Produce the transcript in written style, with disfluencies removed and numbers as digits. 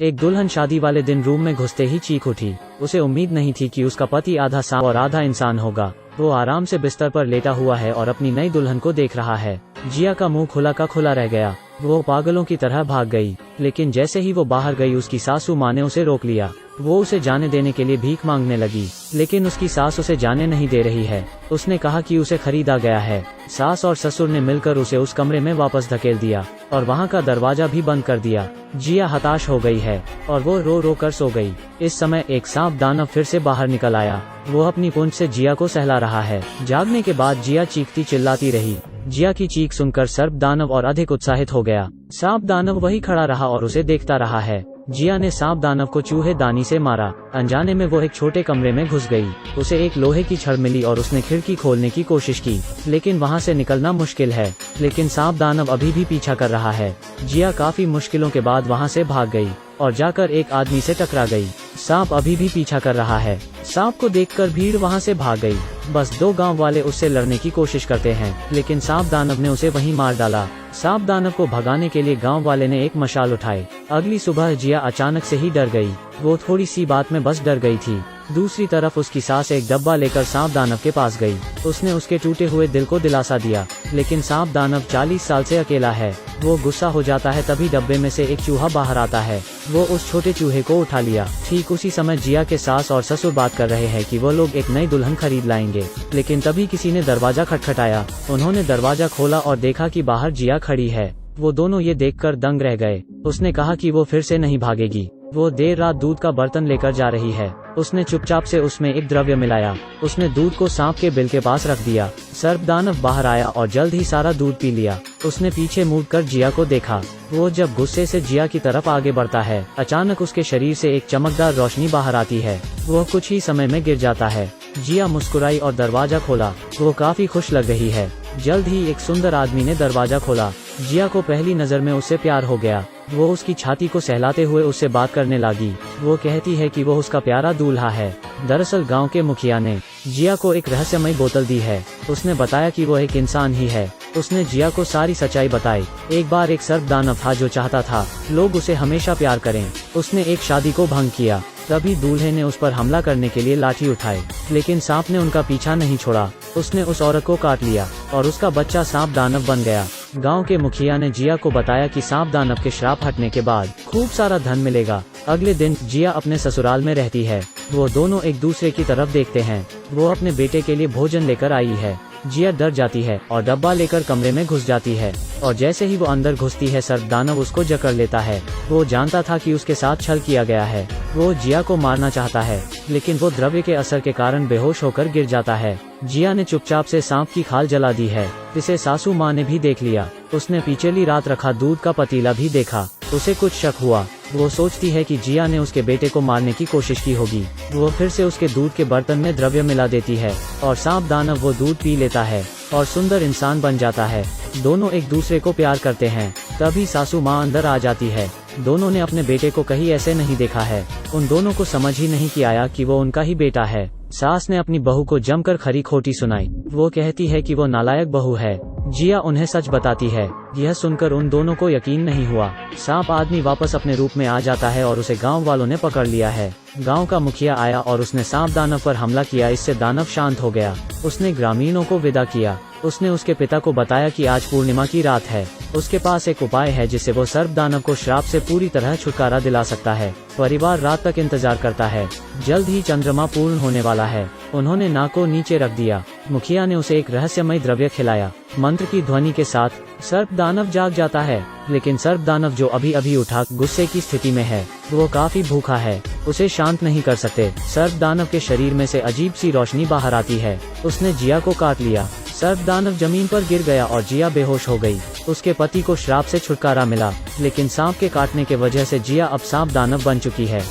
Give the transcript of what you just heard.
एक दुल्हन शादी वाले दिन रूम में घुसते ही चीख उठी। उसे उम्मीद नहीं थी कि उसका पति आधा सांप और आधा इंसान होगा। वो आराम से बिस्तर पर लेटा हुआ है और अपनी नई दुल्हन को देख रहा है। जिया का मुंह खुला का खुला रह गया। वो पागलों की तरह भाग गई, लेकिन जैसे ही वो बाहर गई उसकी सासू माँ ने उसे रोक लिया। वो उसे जाने देने के लिए भीख मांगने लगी, लेकिन उसकी सास उसे जाने नहीं दे रही है। उसने कहा कि उसे खरीदा गया है। सास और ससुर ने मिलकर उसे उस कमरे में वापस धकेल दिया और वहाँ का दरवाजा भी बंद कर दिया। जिया हताश हो गई है और वो रो रो कर सो गई। इस समय एक सांप दानव फिर से बाहर निकल आया। वो अपनी पूंछ से जिया को सहला रहा है। जागने के बाद जिया चीखती चिल्लाती रही। जिया की चीख सुनकर सर्प दानव और अधिक उत्साहित हो गया। सांप दानव वही खड़ा रहा और उसे देखता रहा है। जिया ने सांप दानव को चूहे दानी से मारा। अनजाने में वो एक छोटे कमरे में घुस गई। उसे एक लोहे की छड़ मिली और उसने खिड़की खोलने की कोशिश की, लेकिन वहां से निकलना मुश्किल है। लेकिन सांप दानव अभी भी पीछा कर रहा है। जिया काफी मुश्किलों के बाद वहां से भाग गई और जाकर एक आदमी से टकरा गई। सांप अभी भी पीछा कर रहा है। सांप को देखकर भीड़ वहां से भाग गई। बस 2 गांव वाले उससे लड़ने की कोशिश करते हैं, लेकिन सांप दानव ने उसे वहीं मार डाला। सांप दानव को भगाने के लिए गांव वाले ने एक मशाल उठाई। अगली सुबह जिया अचानक से ही डर गई। वो थोड़ी सी बात में बस डर गई थी। दूसरी तरफ उसकी सास एक डब्बा लेकर सांप दानव के पास गई। उसने उसके टूटे हुए दिल को दिलासा दिया, लेकिन सांप दानव 40 साल से अकेला है। वो गुस्सा हो जाता है, तभी डब्बे में से एक चूहा बाहर आता है। वो उस छोटे चूहे को उठा लिया। ठीक उसी समय जिया के सास और ससुर बात कर रहे हैं कि वो लोग एक नई दुल्हन खरीद लाएंगे, लेकिन तभी किसी ने दरवाजा खटखटाया। उन्होंने दरवाजा खोला और देखा कि बाहर जिया खड़ी है। वो दोनों ये देखकर दंग रह गए। उसने कहा कि वो फिर से नहीं भागेगी। वो देर रात दूध का बर्तन लेकर जा रही है। उसने चुपचाप से उसमें एक द्रव्य मिलाया। उसने दूध को सांप के बिल के पास रख दिया। सर्प दानव बाहर आया और जल्द ही सारा दूध पी लिया। उसने पीछे मुड़कर जिया को देखा। वो जब गुस्से से जिया की तरफ आगे बढ़ता है, अचानक उसके शरीर से एक चमकदार रोशनी बाहर आती है। वो कुछ ही समय में गिर जाता है। जिया मुस्कुराई और दरवाजा खोला। वो काफी खुश लग रही है। जल्द ही एक सुंदर आदमी ने दरवाजा खोला। जिया को पहली नजर में उससे प्यार हो गया। वो उसकी छाती को सहलाते हुए उससे बात करने लगी। वो कहती है कि वो उसका प्यारा दूल्हा है। दरअसल गांव के मुखिया ने जिया को एक रहस्यमय बोतल दी है। उसने बताया कि वो एक इंसान ही है। उसने जिया को सारी सच्चाई बताई। एक बार एक सर्प दानव था जो चाहता था लोग उसे हमेशा प्यार करें। उसने एक शादी को भंग किया। तभी दूल्हे ने उस पर हमला करने के लिए लाठी उठाई, लेकिन सांप ने उनका पीछा नहीं छोड़ा। उसने उस औरत को काट लिया और उसका बच्चा सांप दानव बन गया। गांव के मुखिया ने जिया को बताया कि सांप दानव के श्राप हटने के बाद खूब सारा धन मिलेगा। अगले दिन जिया अपने ससुराल में रहती है। वो दोनों एक दूसरे की तरफ देखते हैं। वो अपने बेटे के लिए भोजन लेकर आई है। जिया डर जाती है और डब्बा लेकर कमरे में घुस जाती है, और जैसे ही वो अंदर घुसती है सर्प दानव उसको जकड़ लेता है। वो जानता था कि उसके साथ छल किया गया है। वो जिया को मारना चाहता है, लेकिन वो द्रव्य के असर के कारण बेहोश होकर गिर जाता है। जिया ने चुपचाप से सांप की खाल जला दी है। इसे सासू माँ ने भी देख लिया। उसने पिछली रात रखा दूध का पतीला भी देखा। उसे कुछ शक हुआ। वो सोचती है कि जिया ने उसके बेटे को मारने की कोशिश की होगी। वो फिर से उसके दूध के बर्तन में द्रव्य मिला देती है और सांप दानव वो दूध पी लेता है और सुंदर इंसान बन जाता है। दोनों एक दूसरे को प्यार करते हैं। तभी सासू माँ अंदर आ जाती है। दोनों ने अपने बेटे को कहीं ऐसे नहीं देखा है। उन दोनों को समझ ही नहीं आया कि वो उनका ही बेटा है। सास ने अपनी बहू को जमकर खरी खोटी सुनाई। वो कहती है कि वो नालायक बहू है। जिया उन्हें सच बताती है। यह सुनकर उन दोनों को यकीन नहीं हुआ। सांप आदमी वापस अपने रूप में आ जाता है और उसे गांव वालों ने पकड़ लिया है। गांव का मुखिया आया और उसने सांप दानव पर हमला किया। इससे दानव शांत हो गया। उसने ग्रामीणों को विदा किया। उसने उसके पिता को बताया कि आज पूर्णिमा की रात है। उसके पास एक उपाय है जिससे वो सर्प दानव को श्राप से पूरी तरह छुटकारा दिला सकता है। परिवार रात तक इंतजार करता है। जल्द ही चंद्रमा पूर्ण होने वाला है। उन्होंने नाक को नीचे रख दिया। मुखिया ने उसे एक रहस्यमय द्रव्य खिलाया। मंत्र की ध्वनि के साथ सर्प दानव जाग जाता है, लेकिन सर्प दानव जो अभी अभी उठा गुस्से की स्थिति में है, वो काफी भूखा है। उसे शांत नहीं कर सकते। सर्प दानव के शरीर में से अजीब सी रोशनी बाहर आती है। उसने जिया को काट लिया। सर्प दानव जमीन पर गिर गया और जिया बेहोश हो गई। उसके पति को श्राप से छुटकारा मिला, लेकिन सांप के काटने के वजह से जिया अब सांप दानव बन चुकी है।